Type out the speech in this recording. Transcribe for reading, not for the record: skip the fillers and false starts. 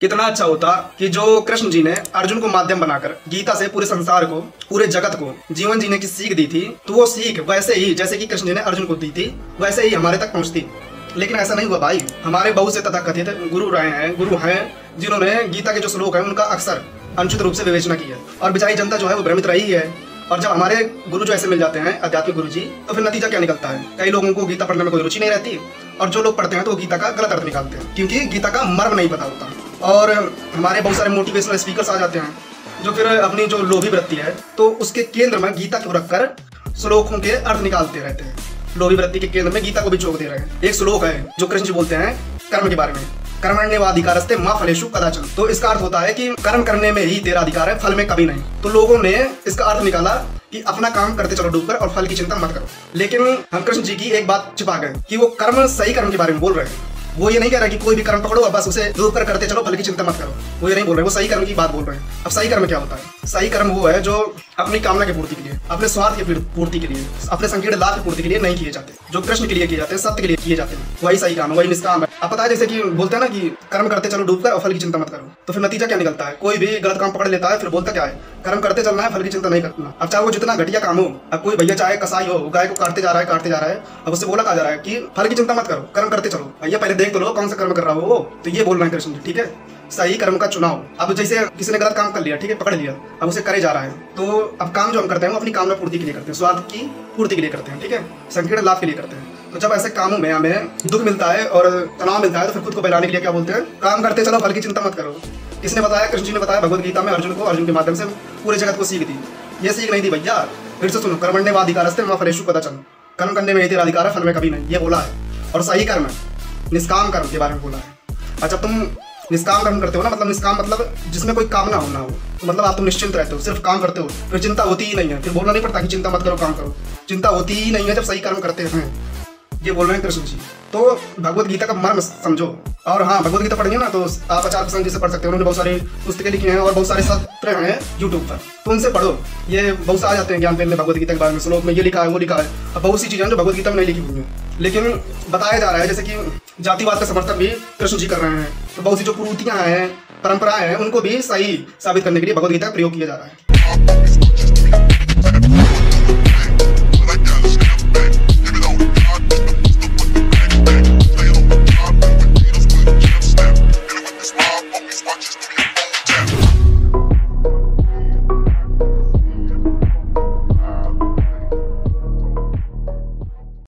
कितना अच्छा होता कि जो कृष्ण जी ने अर्जुन को माध्यम बनाकर गीता से पूरे संसार को, पूरे जगत को जीवन जीने की सीख दी थी, तो वो सीख वैसे ही जैसे कि कृष्ण जी ने अर्जुन को दी थी वैसे ही हमारे तक पहुंचती। लेकिन ऐसा नहीं हुआ भाई। हमारे बहुत से तथाकथित गुरु रहे हैं, गुरु हैं जिन्होंने गीता के जो श्लोक है उनका अक्सर अनुचित रूप से विवेचना की है और बेचारी जनता जो है वो भ्रमित रही है। और जब हमारे गुरु जो ऐसे मिल जाते हैं, आध्यात्मिक गुरु जी, तो फिर नतीजा क्या निकलता है? कई लोगों को गीता पढ़ने में कोई रुचि नहीं रहती और जो लोग पढ़ते हैं तो वो गीता का गलत अर्थ निकालते हैं क्योंकि गीता का मर्म नहीं पता होता। और हमारे बहुत सारे मोटिवेशनल स्पीकर्स आ जाते हैं जो फिर अपनी जो लोभी वृत्ति है तो उसके केंद्र में गीता को रखकर श्लोकों के अर्थ निकालते रहते हैं। लोभी वृत्ति के केंद्र में गीता को भी चोक दे रहे हैं। एक श्लोक है जो कृष्ण जी बोलते हैं कर्म के बारे में, कर्मण्येवाधिकारस्ते मा फलेषु कदाचन। तो इसका अर्थ होता है कि कर्म करने में ही तेरा अधिकार है, फल में कभी नहीं। तो लोगों ने इसका अर्थ निकाला कि अपना काम करते चलो डूबकर और फल की चिंता मत करो। लेकिन हम कृष्ण जी की एक बात छिपा गए कि वो कर्म, सही कर्म के बारे में बोल रहे हैं। वो ये नहीं कह रहे कि कोई भी कर्म पकड़ो और बस उसे डूब कर करते चलो, फल की चिंता मत करो। वो ये नहीं बोल रहे, वो सही कर्म की बात बोल रहे हैं। अब सही कर्म क्या होता है? सही कर्म वो है जो अपनी कामना की पूर्ति के लिए, अपने स्वार्थ की पूर्ति के लिए, अपने संकीर्ण लाभ की पूर्ति के लिए नहीं किए जाते, जो कृष्ण के लिए किए जाते हैं, सत्य के लिए किए जाते हैं, वही सही काम है, वही निष्काम है। अब पता है जैसे कि बोलते हैं ना कि कर्म करते चलो डूबकर और फल की चिंता मत करो, तो फिर नतीजा क्या निकलता है? कोई भी गलत काम पकड़ लेता है फिर बोलता क्या है? कर्म करते चलना है, फल की चिंता नहीं करना। अब चाहे वो जितना घटिया काम हो, अब कोई भैया चाहे कसाई हो, गाय को काटते जा रहा है, अब उससे बोला जा रहा है कि फल की चिंता मत करो, कर्म करते चलो। भैया पहले देख तो लो कौन सा कर्म कर रहा हो वो। तो ये बोल रहे हैं कृष्ण जी, ठीक है, सही कर्म का चुनाव। अब जैसे किसी ने गलत काम कर लिया, ठीक है, पकड़ लिया, अब उसे करे जा रहा है, तो अब काम जो हम करते हैं वो अपनी कामना पूर्ति के लिए करते हैं, स्वार्थ की पूर्ति के लिए करते हैं, ठीक है, संकीर्ण लाभ के लिए करते हैं। तो जब ऐसे कामों में हमें दुख मिलता है और तनाव मिलता है तो फिर खुद को बहलाने के लिए क्या बोलते हैं? काम करते चलो, फल की चिंता मत करो। किसने बताया? कृष्ण जी ने बताया भगवत गीता में अर्जुन को, अर्जुन के माध्यम से पूरे जगत को सीख दी। ये सीख नहीं दी भैया, फिर से सुनो, कर्मण्येवाधिकारस्ते मा फलेषु कदाचन। कर्म करने में तेरा अधिकार है, फल में कभी नहीं, ये बोला है। और सही कर्म, निष्काम कर्म के बारे में बोला है। अच्छा, तुम निष्काम कर्म करते हो ना, मतलब निष्काम मतलब जिसमें कोई कामना हो ना हो, तो मतलब आप तुम निश्चिंत रहते हो, सिर्फ काम करते हो, फिर चिंता होती ही नहीं है। फिर बोलना नहीं पड़ता कि चिंता मत करो, काम करो। चिंता होती ही नहीं है जब सही कर्म करते हैं, ये बोल रहे हैं कृष्ण जी। तो भगवत गीता का मर्म समझो। और हाँ, भगवत गीता पढ़ेंगे ना तो आप आचार्य प्रसन्न जी से पढ़ सकते हो, उन्होंने बहुत सारी पुस्तकें लिखी हैं और बहुत सारे सत्र हैं यूट्यूब पर, तो उनसे पढ़ो। ये बहुत से आ जाते हैं ज्ञान पेन में भगवत गीता के बारे में, श्लोक में ये लिखा है, वो लिखा है। अब बहुत सी चीजें जो भगवत गीता में नहीं लिखी हुई हैं, लेकिन बताया जा रहा है जैसे कि जातिवाद का समर्थन भी कृष्ण जी कर रहे हैं। तो बहुत सी जो कुरीतियां हैं, परंपराएं हैं, उनको भी सही साबित करने के लिए भगवत गीता का प्रयोग किया जा रहा है।